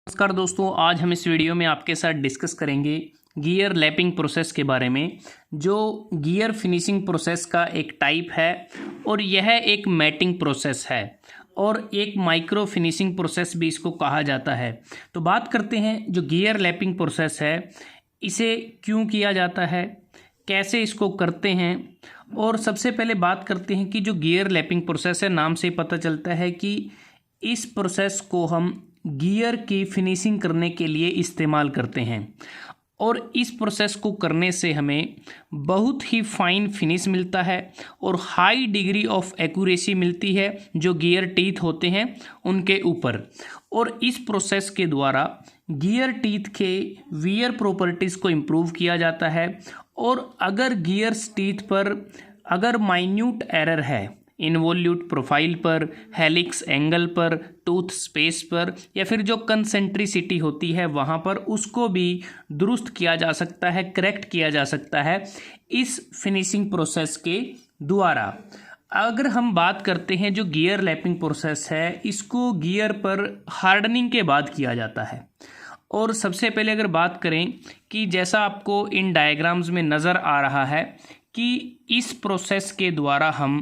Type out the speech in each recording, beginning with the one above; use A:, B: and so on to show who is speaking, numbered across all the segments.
A: नमस्कार दोस्तों, आज हम इस वीडियो में आपके साथ डिस्कस करेंगे गियर लैपिंग प्रोसेस के बारे में, जो गियर फिनिशिंग प्रोसेस का एक टाइप है और यह एक मैटिंग प्रोसेस है और एक माइक्रो फिनिशिंग प्रोसेस भी इसको कहा जाता है। तो बात करते हैं जो गियर लैपिंग प्रोसेस है, इसे क्यों किया जाता है, कैसे इसको करते हैं। और सबसे पहले बात करते हैं कि जो गियर लैपिंग प्रोसेस है, नाम से पता चलता है कि इस प्रोसेस को हम गियर की फिनिशिंग करने के लिए इस्तेमाल करते हैं और इस प्रोसेस को करने से हमें बहुत ही फाइन फिनिश मिलता है और हाई डिग्री ऑफ एक्यूरेसी मिलती है जो गियर टीथ होते हैं उनके ऊपर। और इस प्रोसेस के द्वारा गियर टीथ के वियर प्रॉपर्टीज़ को इम्प्रूव किया जाता है और अगर गियर्स टीथ पर अगर माइन्यूट एरर है, इन्वोल्यूट प्रोफाइल पर, हेलिक्स एंगल पर, टूथ स्पेस पर या फिर जो कंसेंट्रिसिटी होती है वहाँ पर, उसको भी दुरुस्त किया जा सकता है, करेक्ट किया जा सकता है इस फिनिशिंग प्रोसेस के द्वारा। अगर हम बात करते हैं जो गियर लैपिंग प्रोसेस है, इसको गियर पर हार्डनिंग के बाद किया जाता है। और सबसे पहले अगर बात करें कि जैसा आपको इन डायग्राम्स में नज़र आ रहा है कि इस प्रोसेस के द्वारा हम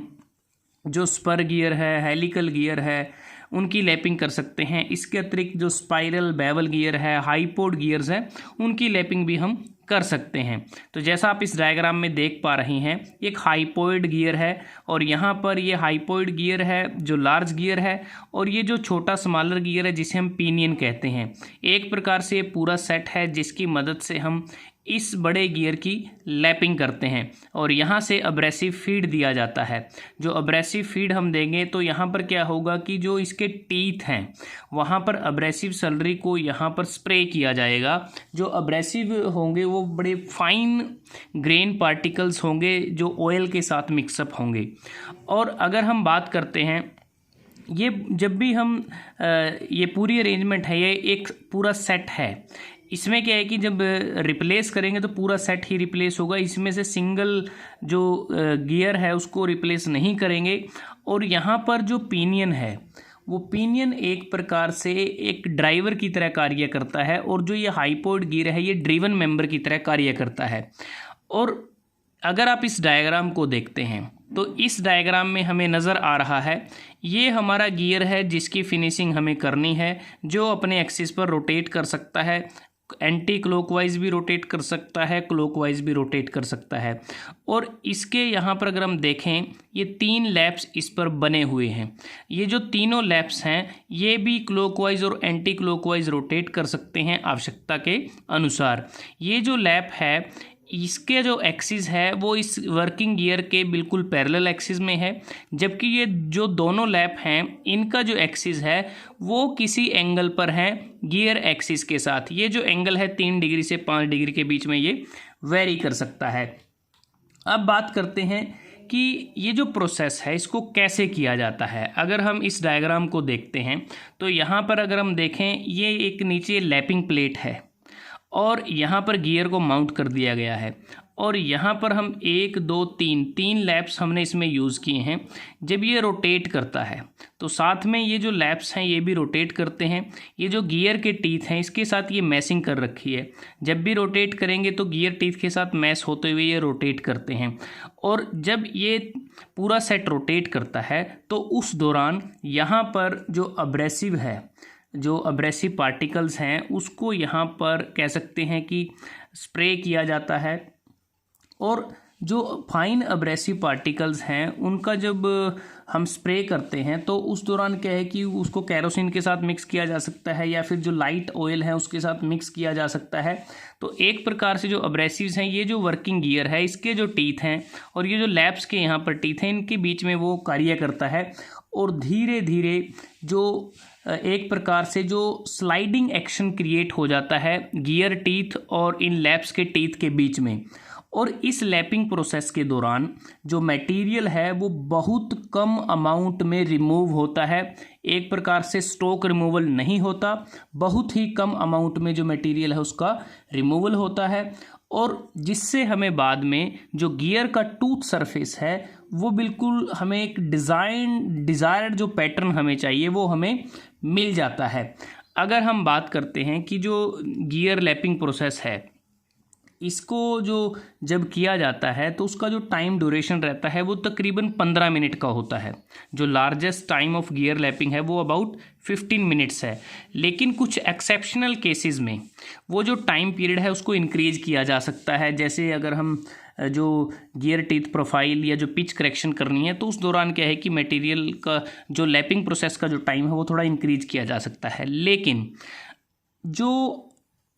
A: जो स्पर गियर है, हेलिकल गियर है, उनकी लैपिंग कर सकते हैं। इसके अतिरिक्त जो स्पाइरल बेवल गियर है, हाइपोड गियर्स हैं, उनकी लैपिंग भी हम कर सकते हैं। तो जैसा आप इस डायग्राम में देख पा रहे हैं, एक हाइपोइड गियर है और यहाँ पर ये हाइपोइड गियर है जो लार्ज गियर है और ये जो छोटा स्मॉलर गियर है जिसे हम पिनियन कहते हैं। एक प्रकार से ये पूरा सेट है जिसकी मदद से हम इस बड़े गियर की लैपिंग करते हैं और यहाँ से अब्रेसिव फीड दिया जाता है। जो अब्रेसिव फीड हम देंगे तो यहाँ पर क्या होगा कि जो इसके टीथ हैं वहाँ पर अब्रेसिव सलरी को यहाँ पर स्प्रे किया जाएगा। जो अब्रेसिव होंगे वो बड़े फाइन ग्रेन पार्टिकल्स होंगे जो ऑयल के साथ मिक्सअप होंगे। और अगर हम बात करते हैं, ये जब भी हम ये पूरी अरेंजमेंट है, ये एक पूरा सेट है। इसमें क्या है कि जब रिप्लेस करेंगे तो पूरा सेट ही रिप्लेस होगा, इसमें से सिंगल जो गियर है उसको रिप्लेस नहीं करेंगे। और यहाँ पर जो पिनियन है वो पिनियन एक प्रकार से एक ड्राइवर की तरह कार्य करता है और जो ये हाइपोइड गियर है ये ड्रिवन मेंबर की तरह कार्य करता है। और अगर आप इस डायग्राम को देखते हैं तो इस डायग्राम में हमें नज़र आ रहा है ये हमारा गियर है जिसकी फिनिशिंग हमें करनी है, जो अपने एक्सिस पर रोटेट कर सकता है, एंटी क्लॉकवाइज भी रोटेट कर सकता है, क्लॉकवाइज भी रोटेट कर सकता है। और इसके यहाँ पर अगर हम देखें, ये 3 लैप्स इस पर बने हुए हैं। ये जो तीनों लैप्स हैं ये भी क्लॉकवाइज और एंटी क्लॉकवाइज रोटेट कर सकते हैं आवश्यकता के अनुसार। ये जो लैप है इसके जो एक्सिस है वो इस वर्किंग गियर के बिल्कुल पैरेलल एक्सिस में है, जबकि ये जो दोनों लैप हैं इनका जो एक्सिस है वो किसी एंगल पर है गियर एक्सिस के साथ। ये जो एंगल है 3 डिग्री से 5 डिग्री के बीच में ये वेरी कर सकता है। अब बात करते हैं कि ये जो प्रोसेस है इसको कैसे किया जाता है। अगर हम इस डायग्राम को देखते हैं तो यहाँ पर अगर हम देखें, ये एक नीचे लैपिंग प्लेट है और यहाँ पर गियर को माउंट कर दिया गया है और यहाँ पर हम 1 2 3 लैप्स हमने इसमें यूज़ किए हैं। जब ये रोटेट करता है तो साथ में ये जो लैप्स हैं ये भी रोटेट करते हैं। ये जो गियर के टीथ हैं इसके साथ ये मैसिंग कर रखी है, जब भी रोटेट करेंगे तो गियर टीथ के साथ मैस होते हुए ये रोटेट करते हैं। और जब ये पूरा सेट रोटेट करता है तो उस दौरान यहाँ पर जो अब्रेसिव है, जो अब्रेसिव पार्टिकल्स हैं उसको यहाँ पर कह सकते हैं कि स्प्रे किया जाता है। और जो फाइन अब्रेसिव पार्टिकल्स हैं उनका जब हम स्प्रे करते हैं तो उस दौरान क्या है कि उसको कैरोसिन के साथ मिक्स किया जा सकता है या फिर जो लाइट ऑयल है उसके साथ मिक्स किया जा सकता है। तो एक प्रकार से जो अब्रेसिव्स हैं, ये जो वर्किंग गियर है इसके जो टीथ हैं और ये जो लैप्स के यहाँ पर टीथ हैं इनके बीच में वो कार्य करता है और धीरे धीरे जो एक प्रकार से जो स्लाइडिंग एक्शन क्रिएट हो जाता है गियर टीथ और इन लैप्स के टीथ के बीच में। और इस लैपिंग प्रोसेस के दौरान जो मटेरियल है वो बहुत कम अमाउंट में रिमूव होता है। एक प्रकार से स्टॉक रिमूवल नहीं होता, बहुत ही कम अमाउंट में जो मटेरियल है उसका रिमूवल होता है और जिससे हमें बाद में जो गियर का टूथ सरफेस है वो बिल्कुल हमें एक डिज़ायर्ड जो पैटर्न हमें चाहिए वो हमें मिल जाता है। अगर हम बात करते हैं कि जो गियर लैपिंग प्रोसेस है, इसको जो जब किया जाता है तो उसका जो टाइम ड्यूरेशन रहता है वो तकरीबन 15 मिनट का होता है। जो largest time of gear lapping है वो अबाउट 15 मिनट्स है। लेकिन कुछ एक्सेप्शनल केसेस में वो जो टाइम पीरियड है उसको इंक्रीज किया जा सकता है। जैसे अगर हम जो गियर टीथ प्रोफाइल या जो पिच करेक्शन करनी है तो उस दौरान क्या है कि मटेरियल का जो लैपिंग प्रोसेस का जो टाइम है वो थोड़ा इंक्रीज किया जा सकता है। लेकिन जो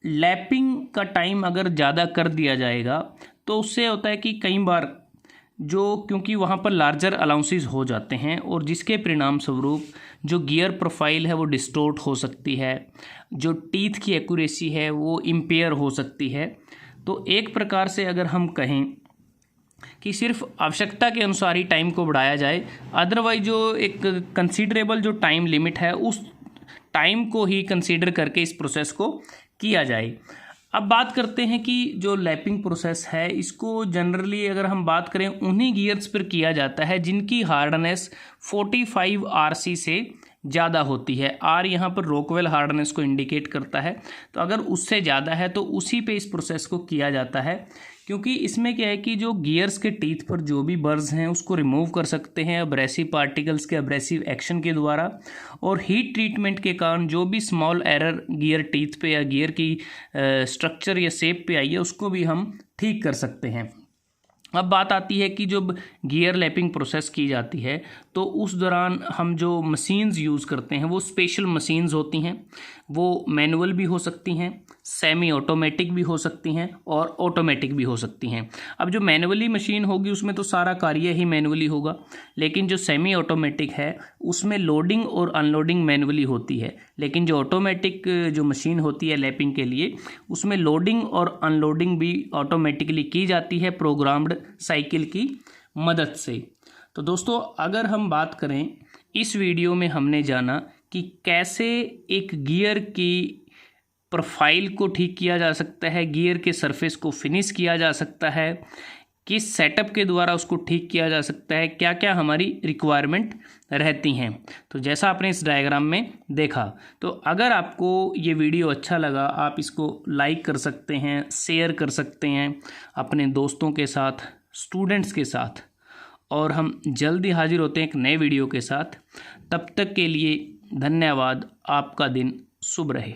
A: लैपिंग का टाइम अगर ज़्यादा कर दिया जाएगा तो उससे होता है कि कई बार जो क्योंकि वहाँ पर लार्जर अलाउंसेस हो जाते हैं और जिसके परिणाम स्वरूप जो गियर प्रोफाइल है वो डिस्टोर्ट हो सकती है, जो टीथ की एक्यूरेसी है वो इम्पेयर हो सकती है। तो एक प्रकार से अगर हम कहें कि सिर्फ आवश्यकता के अनुसार ही टाइम को बढ़ाया जाए, अदरवाइज जो एक कंसीडरेबल जो टाइम लिमिट है उस टाइम को ही कंसीडर करके इस प्रोसेस को किया जाए। अब बात करते हैं कि जो लैपिंग प्रोसेस है इसको जनरली अगर हम बात करें उन्हीं गियर्स पर किया जाता है जिनकी हार्डनेस 45 RC से ज़्यादा होती है। आर यहाँ पर रॉकवेल हार्डनेस को इंडिकेट करता है, तो अगर उससे ज़्यादा है तो उसी पे इस प्रोसेस को किया जाता है। क्योंकि इसमें क्या है कि जो गियर्स के टीथ पर जो भी बर्स हैं उसको रिमूव कर सकते हैं अब्रेसिव पार्टिकल्स के अब्रेसिव एक्शन के द्वारा, और हीट ट्रीटमेंट के कारण जो भी स्मॉल एरर गियर टीथ पे या गियर की स्ट्रक्चर या शेप पे आई है उसको भी हम ठीक कर सकते हैं। अब बात आती है कि जब गियर लैपिंग प्रोसेस की जाती है तो उस दौरान हम जो मशीन्स यूज़ करते हैं वो स्पेशल मशीन्स होती हैं। वो मैनुअल भी हो सकती हैं, सेमी ऑटोमेटिक भी हो सकती हैं और ऑटोमेटिक भी हो सकती हैं। अब जो मैनुअली मशीन होगी उसमें तो सारा कार्य ही मैनुअली होगा, लेकिन जो सेमी ऑटोमेटिक है उसमें लोडिंग और अनलोडिंग मैनुअली होती है। लेकिन जो ऑटोमेटिक जो मशीन होती है लैपिंग के लिए उसमें लोडिंग और अनलोडिंग भी ऑटोमेटिकली की जाती है प्रोग्राम्ड साइकिल की मदद से। तो दोस्तों अगर हम बात करें, इस वीडियो में हमने जाना कि कैसे एक गियर की प्रोफाइल को ठीक किया जा सकता है, गियर के सरफेस को फिनिश किया जा सकता है, किस सेटअप के द्वारा उसको ठीक किया जा सकता है, क्या क्या हमारी रिक्वायरमेंट रहती हैं। तो जैसा आपने इस डायग्राम में देखा, तो अगर आपको ये वीडियो अच्छा लगा आप इसको लाइक कर सकते हैं, शेयर कर सकते हैं अपने दोस्तों के साथ, स्टूडेंट्स के साथ, और हम जल्दी हाजिर होते हैं एक नए वीडियो के साथ। तब तक के लिए धन्यवाद। आपका दिन शुभ रहे।